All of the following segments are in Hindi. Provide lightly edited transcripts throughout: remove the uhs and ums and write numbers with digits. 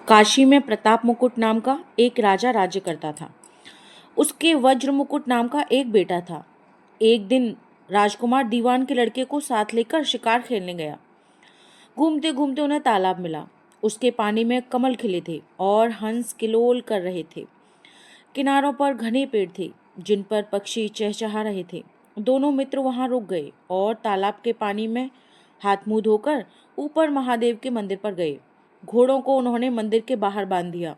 काशी में प्रताप मुकुट नाम का एक राजा राज्य करता था। उसके वज्र मुकुट नाम का एक बेटा था। एक दिन राजकुमार दीवान के लड़के को साथ लेकर शिकार खेलने गया। घूमते घूमते उन्हें तालाब मिला। उसके पानी में कमल खिले थे और हंस किलोल कर रहे थे। किनारों पर घने पेड़ थे जिन पर पक्षी चहचहा रहे थे। दोनों मित्र वहां रुक गए और तालाब के पानी में हाथ मुंह धोकर ऊपर महादेव के मंदिर पर गए। घोड़ों को उन्होंने मंदिर के बाहर बांध दिया।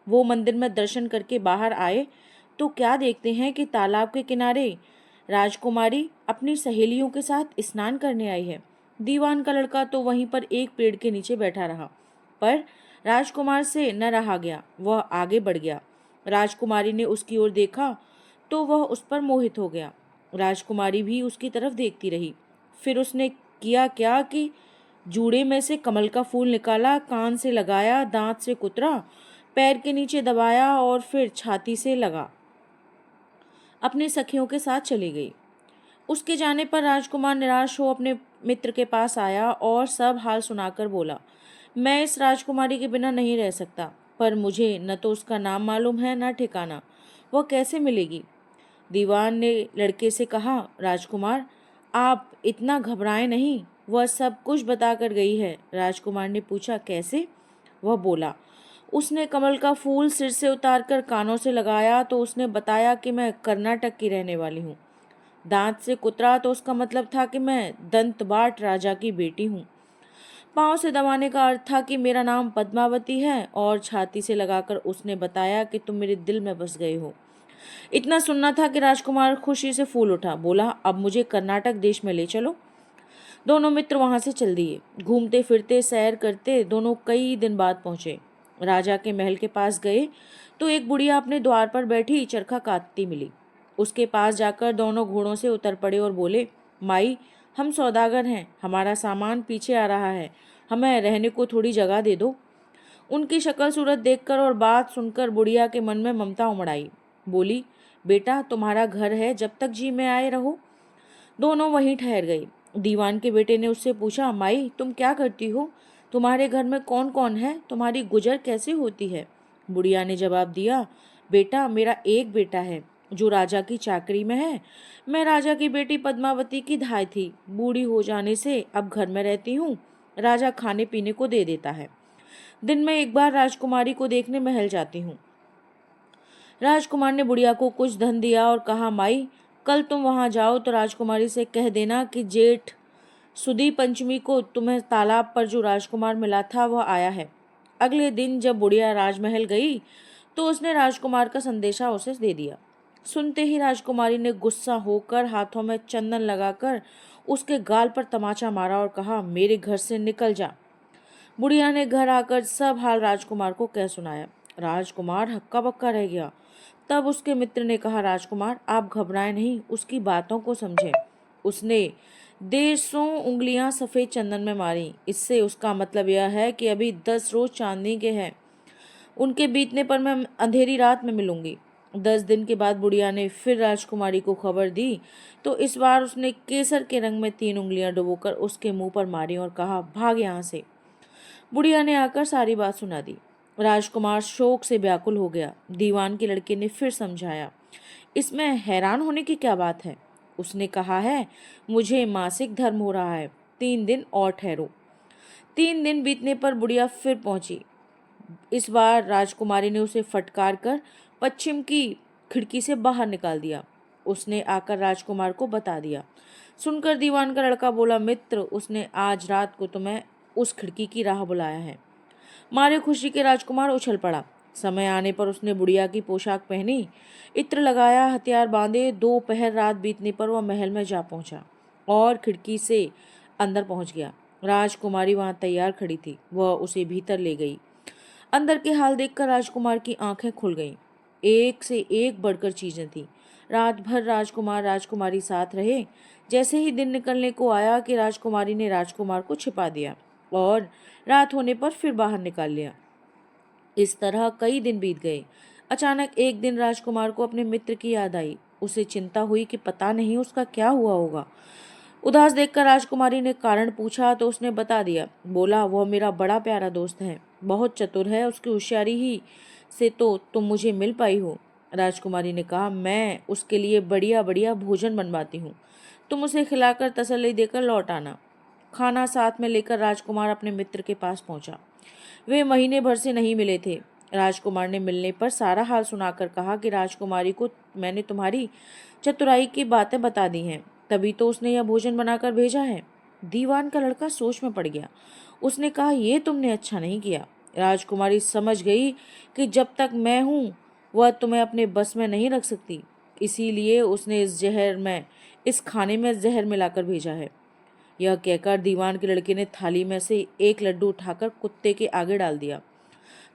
वो मंदिर में दर्शन करके बाहर आए तो क्या देखते हैं कि तालाब के किनारे राजकुमारी अपनी सहेलियों के साथ स्नान करने आई है। दीवान का लड़का तो वहीं पर एक पेड़ के नीचे बैठा रहा, पर राजकुमार से न रहा गया। वह आगे बढ़ गया। राजकुमारी ने उसकी ओर देखा तो वह उस पर मोहित हो गया। राजकुमारी भी उसकी तरफ देखती रही। फिर उसने किया क्या कि जूड़े में से कमल का फूल निकाला, कान से लगाया, दांत से कुतरा, पैर के नीचे दबाया और फिर छाती से लगा अपनी सखियों के साथ चली गई। उसके जाने पर राजकुमार निराश हो अपने मित्र के पास आया और सब हाल सुनाकर बोला, मैं इस राजकुमारी के बिना नहीं रह सकता, पर मुझे न तो उसका नाम मालूम है न ठिकाना। वह कैसे मिलेगी? दीवान ने लड़के से कहा, राजकुमार आप इतना घबराएं नहीं, वह सब कुछ बताकर गई है। राजकुमार ने पूछा, कैसे? वह बोला, उसने कमल का फूल सिर से उतारकर कानों से लगाया तो उसने बताया कि मैं कर्नाटक की रहने वाली हूँ। दांत से कुतरा तो उसका मतलब था कि मैं दंतबाट राजा की बेटी हूँ। पाँव से दबाने का अर्थ था कि मेरा नाम पद्मावती है, और छाती से लगाकर उसने बताया कि तुम मेरे दिल में बस गए हो। इतना सुनना था कि राजकुमार खुशी से फूल उठा। बोला, अब मुझे कर्नाटक देश में ले चलो। दोनों मित्र वहां से चल दिए। घूमते फिरते सैर करते दोनों कई दिन बाद पहुंचे। राजा के महल के पास गए तो एक बुढ़िया अपने द्वार पर बैठी चरखा काटती मिली। उसके पास जाकर दोनों घोड़ों से उतर पड़े और बोले, माई, हम सौदागर हैं, हमारा सामान पीछे आ रहा है, हमें रहने को थोड़ी जगह दे दो। उनकी शक्ल सूरत देखकर और बात सुनकर बुढ़िया के मन में ममता उमड़ आई। बोली, बेटा तुम्हारा घर है, जब तक जी में आए रहो। दोनों वहीं ठहर गए। दीवान के बेटे ने उससे पूछा, माई तुम क्या करती हो? तुम्हारे घर में कौन कौन है? तुम्हारी गुजर कैसे होती है? बुढ़िया ने जवाब दिया, बेटा मेरा एक बेटा है जो राजा की चाकरी में है। मैं राजा की बेटी पद्मावती की धाय थी। बूढ़ी हो जाने से अब घर में रहती हूँ। राजा खाने पीने को दे देता है। दिन में एक बार राजकुमारी को देखने महल जाती हूँ। राजकुमार ने बुढ़िया को कुछ धन दिया और कहा, माई कल तुम वहां जाओ तो राजकुमारी से कह देना कि जेठ सुदी पंचमी को तुम्हें तालाब पर जो राजकुमार मिला था वह आया है। अगले दिन जब बुढ़िया राजमहल गई तो उसने राजकुमार का संदेशा उसे दे दिया। सुनते ही राजकुमारी ने गुस्सा होकर हाथों में चंदन लगाकर उसके गाल पर तमाचा मारा और कहा, मेरे घर से निकल जा। बुढ़िया ने घर आकर सब हाल राजकुमार को कह सुनाया। राजकुमार हक्का बक्का रह गया। तब उसके मित्र ने कहा, राजकुमार आप घबराएं नहीं, उसकी बातों को समझें। उसने 150 उंगलियां सफेद चंदन में मारी। इससे उसका मतलब यह है कि अभी 10 रोज चांदनी के हैं। उनके बीतने पर मैं अंधेरी रात में मिलूंगी। 10 दिन के बाद बुढ़िया ने फिर राजकुमारी को खबर दी तो इस बार उसने केसर के रंग में 3 उंगलियां डुबोकर उसके मुंह पर मारी और कहा, भाग यहाँ से। बुढ़िया ने आकर सारी बात सुना दी। राजकुमार शोक से व्याकुल हो गया। दीवान के लड़के ने फिर समझाया, इसमें हैरान होने की क्या बात है? उसने कहा है, मुझे मासिक धर्म हो रहा है, 3 दिन और ठहरो। 3 दिन बीतने पर बुढ़िया फिर पहुंची। इस बार राजकुमारी ने उसे फटकार कर पश्चिम की खिड़की से बाहर निकाल दिया। उसने आकर राजकुमार को बता दिया। सुनकर दीवान का लड़का बोला, मित्र उसने आज रात को तुम्हें उस खिड़की की राह बुलाया है। मारे खुशी के राजकुमार उछल पड़ा। समय आने पर उसने बुढ़िया की पोशाक पहनी, इत्र लगाया, हथियार बांधे। 2 पहर रात बीतने पर वह महल में जा पहुंचा और खिड़की से अंदर पहुंच गया। राजकुमारी वहां तैयार खड़ी थी। वह उसे भीतर ले गई। अंदर के हाल देखकर राजकुमार की आंखें खुल गईं। एक से एक बढ़कर चीजें थी। रात भर राजकुमार राजकुमारी साथ रहे। जैसे ही दिन निकलने को आया कि राजकुमारी ने राजकुमार को छिपा दिया और रात होने पर फिर बाहर निकाल लिया। इस तरह कई दिन बीत गए। अचानक एक दिन राजकुमार को अपने मित्र की याद आई। उसे चिंता हुई कि पता नहीं उसका क्या हुआ होगा। उदास देखकर राजकुमारी ने कारण पूछा तो उसने बता दिया। बोला, वह मेरा बड़ा प्यारा दोस्त है, बहुत चतुर है, उसकी होशियारी ही से तो तुम मुझे मिल पाई हो। राजकुमारी ने कहा, मैं उसके लिए बढ़िया बढ़िया भोजन बनवाती हूँ, तुम उसे खिलाकर तसल्ली देकर लौट आना। खाना साथ में लेकर राजकुमार अपने मित्र के पास पहुंचा। वे महीने भर से नहीं मिले थे। राजकुमार ने मिलने पर सारा हाल सुनाकर कहा कि राजकुमारी को मैंने तुम्हारी चतुराई की बातें बता दी हैं, तभी तो उसने यह भोजन बनाकर भेजा है। दीवान का लड़का सोच में पड़ गया। उसने कहा, यह तुमने अच्छा नहीं किया। राजकुमारी समझ गई कि जब तक मैं हूँ वह तुम्हें अपने बस में नहीं रख सकती, इसीलिए उसने इस खाने में जहर मिलाकर भेजा है। यह कहकर दीवान के लड़के ने थाली में से एक लड्डू उठाकर कुत्ते के आगे डाल दिया।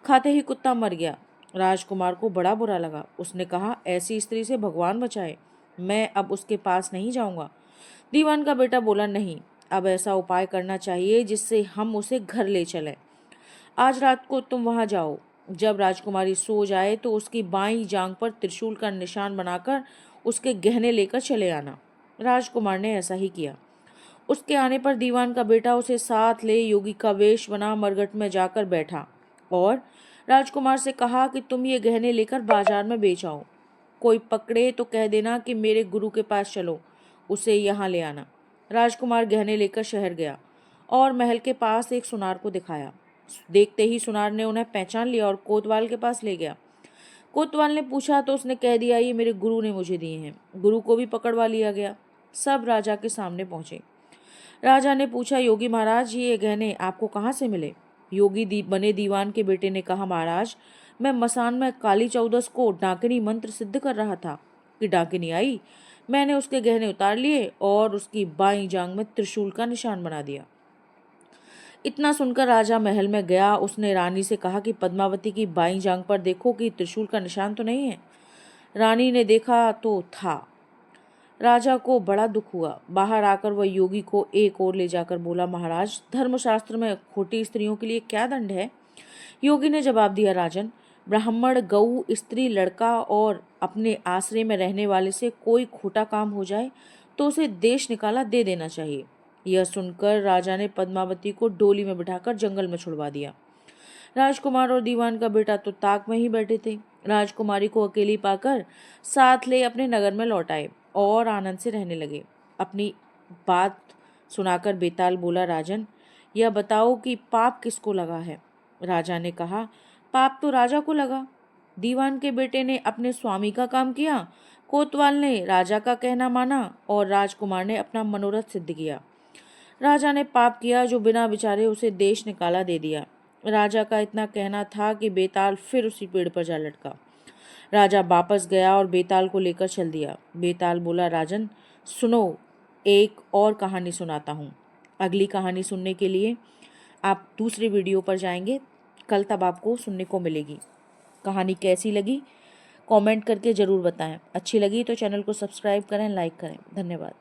खाते ही कुत्ता मर गया। राजकुमार को बड़ा बुरा लगा। उसने कहा, ऐसी स्त्री से भगवान बचाए, मैं अब उसके पास नहीं जाऊंगा। दीवान का बेटा बोला, नहीं, अब ऐसा उपाय करना चाहिए जिससे हम उसे घर ले चलें। आज रात को तुम वहां जाओ। जब राजकुमारी सो जाए तो उसकी बाईं जांघ पर त्रिशूल का निशान बनाकर उसके गहने लेकर चले आना। राजकुमार ने ऐसा ही किया। उसके आने पर दीवान का बेटा उसे साथ ले योगी का वेश बना मरघट में जाकर बैठा और राजकुमार से कहा कि तुम ये गहने लेकर बाजार में बेच आओ। कोई पकड़े तो कह देना कि मेरे गुरु के पास चलो, उसे यहाँ ले आना। राजकुमार गहने लेकर शहर गया और महल के पास एक सुनार को दिखाया। देखते ही सुनार ने उन्हें पहचान लिया और कोतवाल के पास ले गया। कोतवाल ने पूछा तो उसने कह दिया, ये मेरे गुरु ने मुझे दिए हैं। गुरु को भी पकड़वा लिया गया। सब राजा के सामने पहुंचे। राजा ने पूछा, योगी महाराज, ये गहने आपको कहाँ से मिले? बने दीवान के बेटे ने कहा, महाराज, मैं मसान में काली चौदस को डाकिनी मंत्र सिद्ध कर रहा था कि डाकिनी आई। मैंने उसके गहने उतार लिए और उसकी बाईं जांघ में त्रिशूल का निशान बना दिया। इतना सुनकर राजा महल में गया। उसने रानी से कहा कि पद्मावती की बाईं जांघ पर देखो कि त्रिशूल का निशान तो नहीं है। रानी ने देखा तो था। राजा को बड़ा दुख हुआ। बाहर आकर वह योगी को एक ओर ले जाकर बोला, महाराज, धर्मशास्त्र में खोटी स्त्रियों के लिए क्या दंड है? योगी ने जवाब दिया, राजन, ब्राह्मण, गऊ, स्त्री, लड़का और अपने आश्रय में रहने वाले से कोई खोटा काम हो जाए तो उसे देश निकाला दे देना चाहिए। यह सुनकर राजा ने पद्मावती को डोली में बिठाकर जंगल में छुड़वा दिया। राजकुमार और दीवान का बेटा तो ताक में ही बैठे थे। राजकुमारी को अकेली पाकर साथ ले अपने नगर में लौट आए और आनंद से रहने लगे। अपनी बात सुनाकर बेताल बोला, राजन, यह बताओ कि पाप किसको लगा है? राजा ने कहा, पाप तो राजा को लगा। दीवान के बेटे ने अपने स्वामी का काम किया, कोतवाल ने राजा का कहना माना और राजकुमार ने अपना मनोरथ सिद्ध किया। राजा ने पाप किया जो बिना विचारे उसे देश निकाला दे दिया। राजा का इतना कहना था कि बेताल फिर उसी पेड़ पर जा लटका। राजा वापस गया और बेताल को लेकर चल दिया। बेताल बोला, राजन, सुनो, एक और कहानी सुनाता हूँ। अगली कहानी सुनने के लिए आप दूसरे वीडियो पर जाएंगे कल, तब आपको सुनने को मिलेगी। कहानी कैसी लगी कमेंट करके ज़रूर बताएं। अच्छी लगी तो चैनल को सब्सक्राइब करें, लाइक करें। धन्यवाद।